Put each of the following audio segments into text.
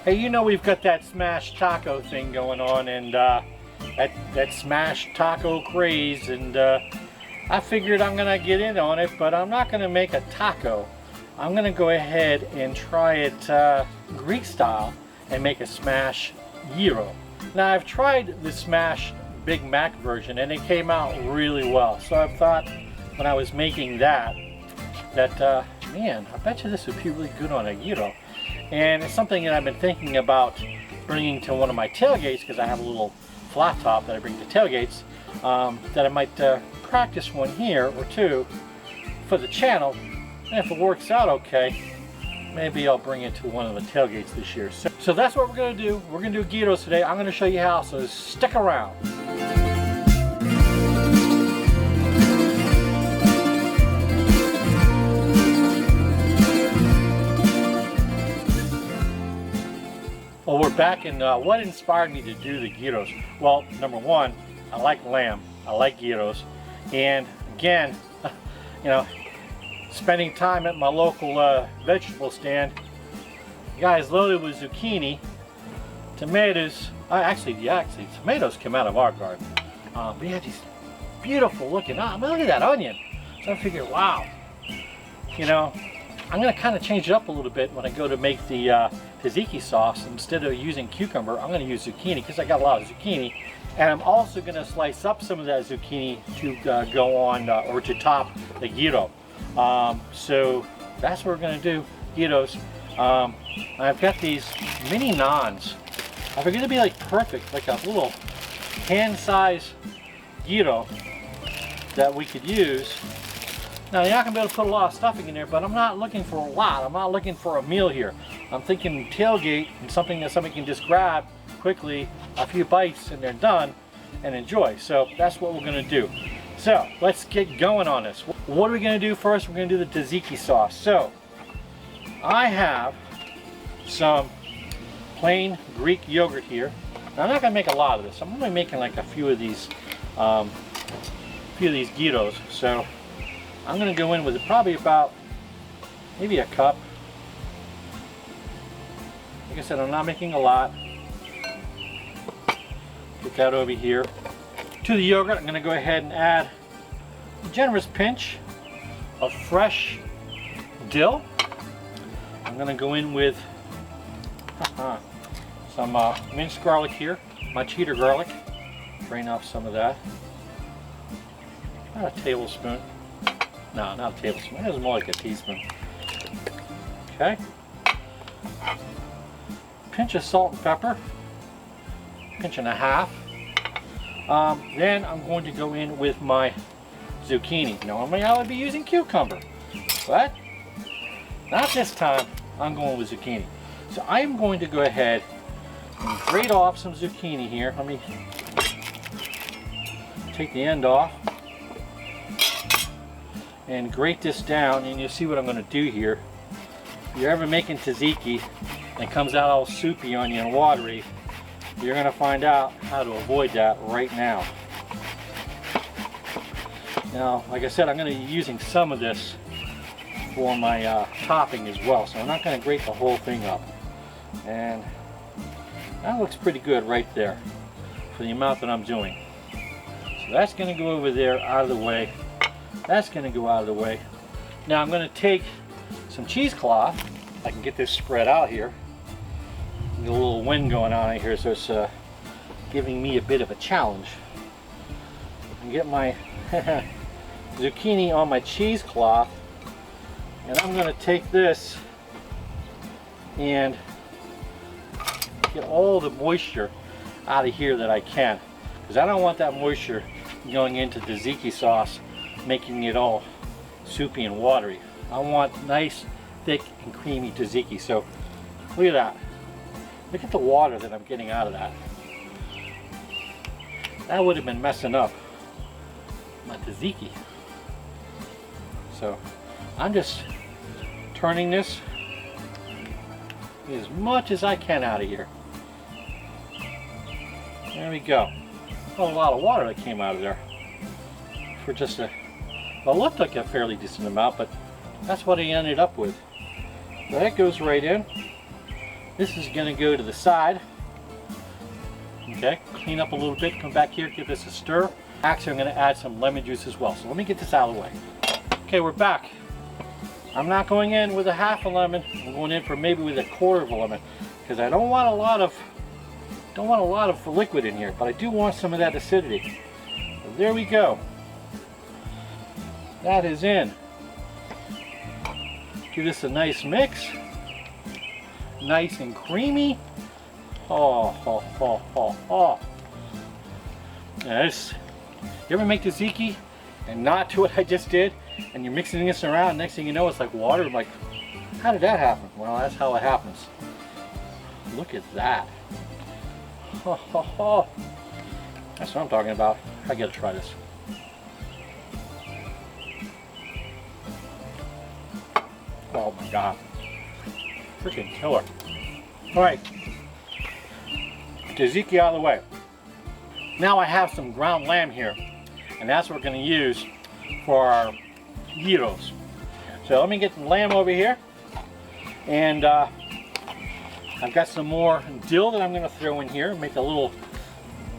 Hey, you know we've got that smashed taco thing going on, and that smashed taco craze, and I figured I'm gonna get in on it, but I'm not gonna make a taco. I'm gonna go ahead and try it Greek style and make a smashed gyro. Now I've tried the smashed Big Mac version and it came out really well, so I thought when I was making that man, I bet you this would be really good on a gyro. And it's something that I've been thinking about bringing to one of my tailgates, because I have a little flat top that I bring to tailgates, that I might practice one here or two for the channel, and if it works out okay, maybe I'll bring it to one of the tailgates this year. So that's what we're going to do. We're going to do gyros today. I'm going to show you how, so stick around. Well, we're back, and what inspired me to do the gyros? Well, number one, I like lamb, I like gyros, and again, you know, spending time at my local vegetable stand, the guy's loaded with zucchini, tomatoes. Actually, tomatoes come out of our garden. We had these beautiful looking. I mean, look at that onion. So I figured, wow, you know, I'm going to kind of change it up a little bit when I go to make the tzatziki sauce. Instead of using cucumber, I'm going to use zucchini because I got a lot of zucchini. And I'm also going to slice up some of that zucchini to go on or to top the gyro. So that's what we're going to do, gyros. I've got these mini naans. They're going to be like perfect, like a little hand-sized gyro that we could use. Now you're not going to be able to put a lot of stuffing in there, but I'm not looking for a lot. I'm not looking for a meal here. I'm thinking tailgate and something that somebody can just grab quickly, a few bites, and they're done and enjoy. So that's what we're going to do. So let's get going on this. What are we going to do first? We're going to do the tzatziki sauce. So I have some plain Greek yogurt here. Now I'm not going to make a lot of this. I'm only making like a few of these gyros. So I'm going to go in with probably about maybe a cup. Like I said, I'm not making a lot. Put that over here. To the yogurt, I'm going to go ahead and add a generous pinch of fresh dill. I'm going to go in with some minced garlic here, my cheater garlic. Drain off some of that. About a tablespoon. No, not a tablespoon. It was more like a teaspoon. Okay. Pinch of salt and pepper. Pinch and a half. Then I'm going to go in with my zucchini. Normally I would be using cucumber, but not this time. I'm going with zucchini. So I'm going to go ahead and grate off some zucchini here. Let me take the end off and grate this down, and you'll see what I'm going to do here. If you're ever making tzatziki and it comes out all soupy on you and watery, you're going to find out how to avoid that right now. Now, like I said, I'm going to be using some of this for my topping as well, so I'm not going to grate the whole thing up. And that looks pretty good right there for the amount that I'm doing. So that's going to go over there out of the way. That's going to go out of the way. Now I'm going to take some cheesecloth. I can get this spread out here. Get a little wind going on here, so it's giving me a bit of a challenge. And get my zucchini on my cheesecloth, and I'm going to take this and get all the moisture out of here that I can, because I don't want that moisture going into the tzatziki sauce, making it all soupy and watery. I want nice, thick, and creamy tzatziki. So look at that. Look at the water that I'm getting out of that. That would have been messing up my tzatziki. So I'm just turning this as much as I can out of here. There we go. Oh, a lot of water that came out of there for just a, well, it looked like a fairly decent amount, but that's what I ended up with. So that goes right in. This is going to go to the side. Okay, clean up a little bit, come back here, give this a stir. Actually, I'm going to add some lemon juice as well. So let me get this out of the way. Okay, we're back. I'm not going in with a half a lemon. I'm going in for maybe with a quarter of a lemon because I don't want a lot of liquid in here, but I do want some of that acidity. So there we go. That is in. Give this a nice mix. Nice and creamy. Oh, oh, oh, oh, oh. Yes. You ever make tzatziki and not do what I just did? And you're mixing this around, next thing you know it's like water. I'm like, how did that happen? Well, that's how it happens. Look at that. Oh, oh, oh. That's what I'm talking about. I gotta try this. Oh my god. Freaking killer. Alright. Tzatziki out of the way. Now I have some ground lamb here, and that's what we're going to use for our gyros. So let me get the lamb over here, and I've got some more dill that I'm going to throw in here, make a little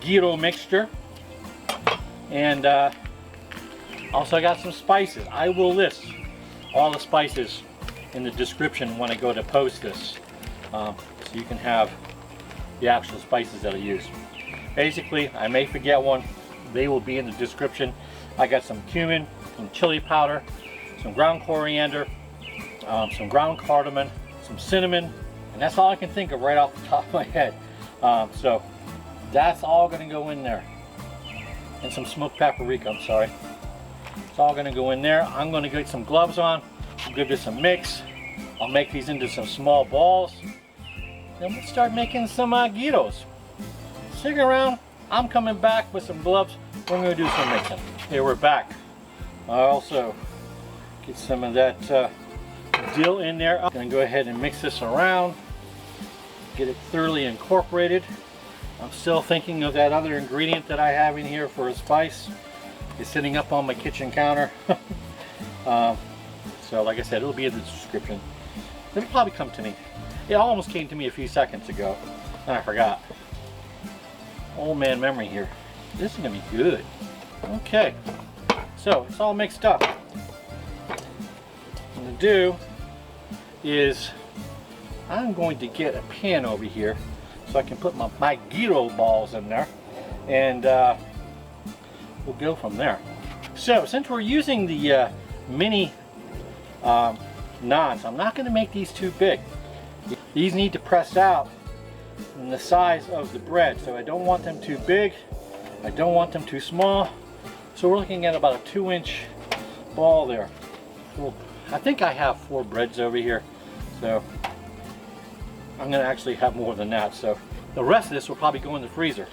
gyro mixture, and also I got some spices. I will list all the spices in the description when I go to post this, so you can have the actual spices that I use. Basically, I may forget one. They will be in the description. I got some cumin, some chili powder, some ground coriander, some ground cardamon, some cinnamon, and that's all I can think of right off the top of my head. So that's all going to go in there. And some smoked paprika, I'm sorry. It's all going to go in there. I'm going to get some gloves on. I'll give this a mix. I'll make these into some small balls. Then we'll start making some gyros. Stick around. I'm coming back with some gloves. We're going to do some mixing. Okay, we're back. I also get some of that dill in there. I'm going to go ahead and mix this around. Get it thoroughly incorporated. I'm still thinking of that other ingredient that I have in here for a spice. It's sitting up on my kitchen counter. So like I said, it'll be in the description. It'll probably come to me. It almost came to me a few seconds ago, and I forgot. Old man memory here. This is going to be good. Okay, so it's all mixed up. What I'm going to do is I'm going to get a pan over here so I can put my gyro balls in there, and we'll go from there. So since we're using the mini naans, I'm not going to make these too big. These need to press out in the size of the bread, so I don't want them too big, I don't want them too small. So we're looking at about a 2-inch ball there. Well, I think I have 4 breads over here, so I'm going to actually have more than that. So the rest of this will probably go in the freezer.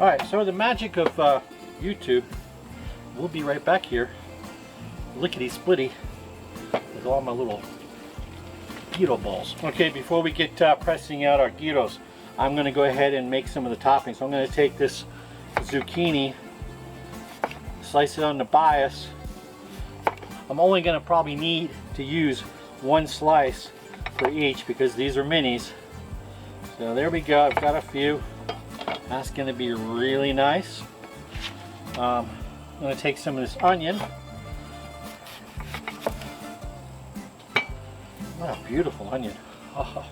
Alright, so the magic of YouTube, we'll be right back here, lickety splitty, with all my little gyro balls. Okay, before we get pressing out our gyros, I'm going to go ahead and make some of the toppings. So I'm going to take this zucchini, slice it on the bias. I'm only going to probably need to use 1 slice for each because these are minis. So there we go, I've got a few. That's going to be really nice. I'm going to take some of this onion. What a beautiful onion. Oh,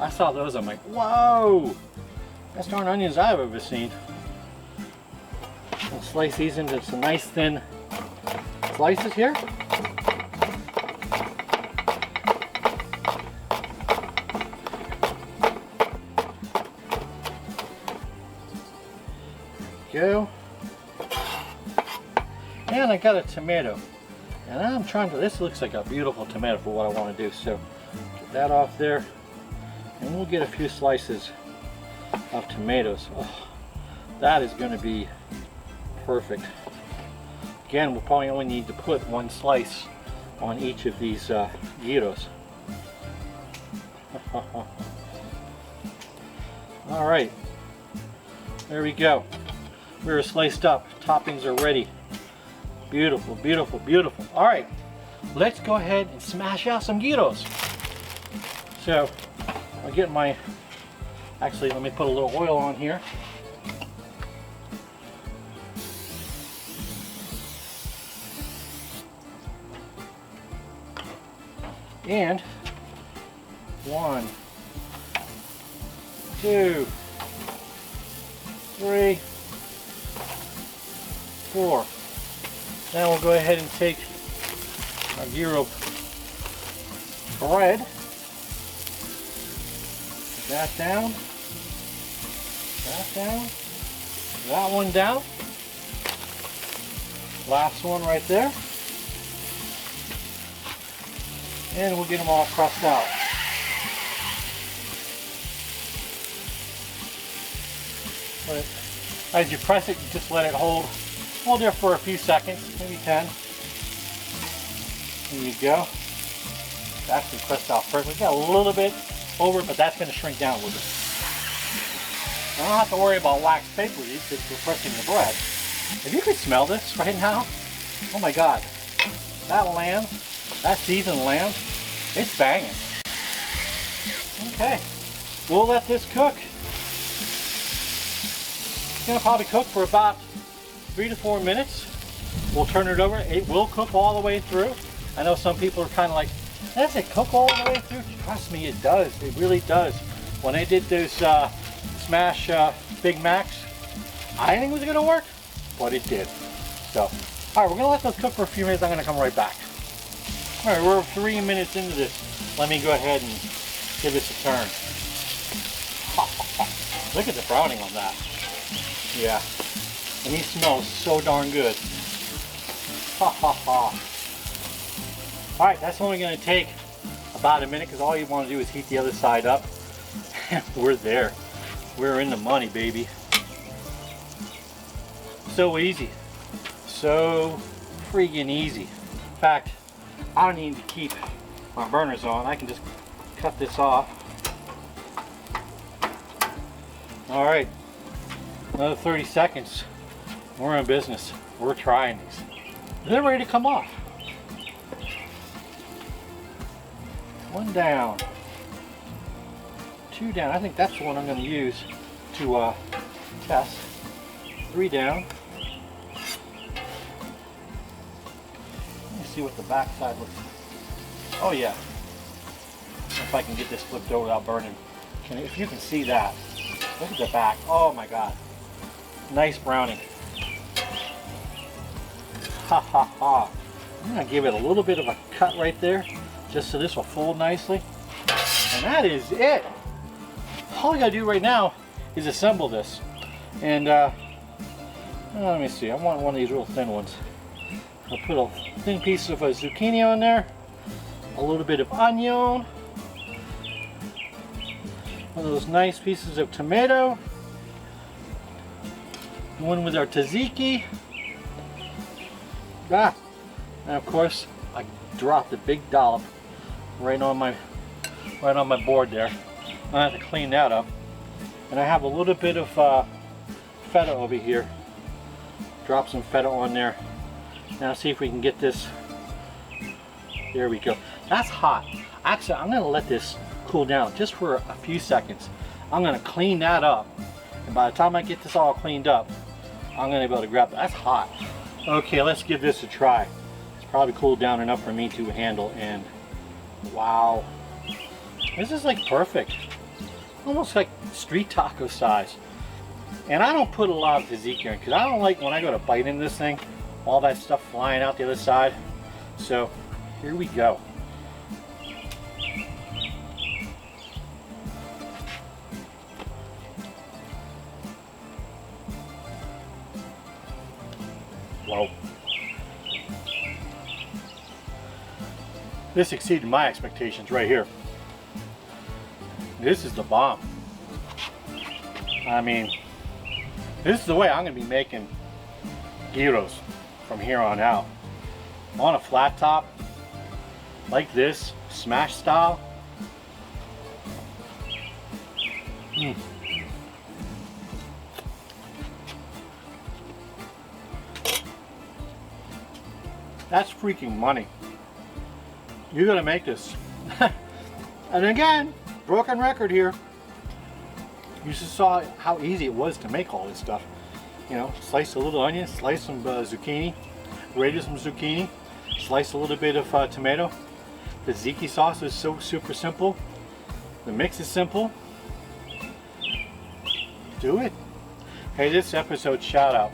I saw those, I'm like, whoa! Best darn onions I've ever seen. I'll slice these into some nice thin slices here. Go. And I got a tomato. And I'm trying to, this looks like a beautiful tomato for what I want to do. So get that off there. And we'll get a few slices of tomatoes. Oh, that is going to be perfect. Again, we'll probably only need to put 1 slice on each of these gyros. Alright, there we go. We're sliced up. Toppings are ready. Beautiful, beautiful, beautiful. Alright, let's go ahead and smash out some gyros. So, I'll get my, actually let me put a little oil on here. And 1, 2, 3, 4. Now we'll go ahead and take our gyro bread. That down. That down. That one down. Last one right there. And we'll get them all pressed out. But as you press it, you just let it hold there for a few seconds, maybe 10. There you go. It's actually pressed out perfectly. Got a little bit over, but that's going to shrink down a little bit. I don't have to worry about wax paper because we're pressing the bread. If you could smell this right now, oh my God, that lamb, that seasoned lamb, it's banging. Okay, we'll let this cook. It's going to probably cook for about 3 to 4 minutes. We'll turn it over. It will cook all the way through. I know some people are kind of like, does it cook all the way through? Trust me, it does. It really does. When I did those Smash Big Macs, I didn't think it was going to work, but it did. So, all right, we're going to let those cook for a few minutes. I'm going to come right back. All right, we're 3 minutes into this. Let me go ahead and give this a turn. Look at the browning on that. Yeah, and he smells so darn good. Ha ha ha. All right, that's only going to take about a minute because all you want to do is heat the other side up. We're there. We're in the money, baby. So easy. So freaking easy. In fact, I don't need to keep my burners on. I can just cut this off. All right, another 30 seconds. We're in business. We're trying these. They're ready to come off. One down, 2 down. I think that's the one I'm going to use to test. 3 down. Let me see what the back side looks like. Oh yeah. If I can get this flipped over without burning. If you can see that. Look at the back. Oh my God. Nice browning. Ha ha ha. I'm going to give it a little bit of a cut right there, just so this will fold nicely. And that is it. All we got to do right now is assemble this. And let me see. I want one of these real thin ones. I'll put a thin piece of a zucchini on there, a little bit of onion, one of those nice pieces of tomato, one with our tzatziki. And of course, I dropped a big dollop right on my board there. I have to clean that up. And I have a little bit of feta over here. Drop some feta on there. Now see if we can get this. There we go. That's hot. Actually, I'm going to let this cool down just for a few seconds. I'm going to clean that up. And by the time I get this all cleaned up, I'm going to be able to grab it. That's hot. Okay, let's give this a try. It's probably cooled down enough for me to handle, and wow. This is like perfect. Almost like street taco size. And I don't put a lot of tzatziki in because I don't like when I go to bite into this thing, all that stuff flying out the other side. So here we go. Whoa. This exceeded my expectations right here. This is the bomb. I mean, this is the way I'm going to be making gyros from here on out. On a flat top, like this, smash style. That's freaking money. You're gonna make this. And again, broken record here. You just saw how easy it was to make all this stuff. You know, slice a little onion, slice some zucchini, grated some zucchini, slice a little bit of tomato. The tzatziki sauce is so super simple. The mix is simple. Do it. Hey, this episode shout out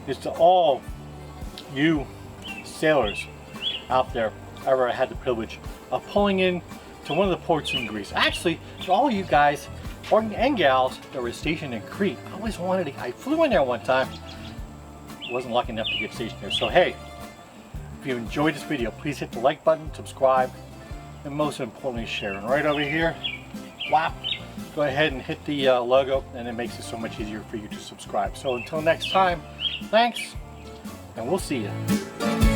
is to all you sailors out there ever had the privilege of pulling in to one of the ports in Greece. Actually, to all you guys and gals that were stationed in Crete. I flew in there one time. Wasn't lucky enough to get stationed there. So hey, if you enjoyed this video, please hit the like button, subscribe, and most importantly share. And right over here, whap, go ahead and hit the logo, and it makes it so much easier for you to subscribe. So until next time, thanks, and we'll see you.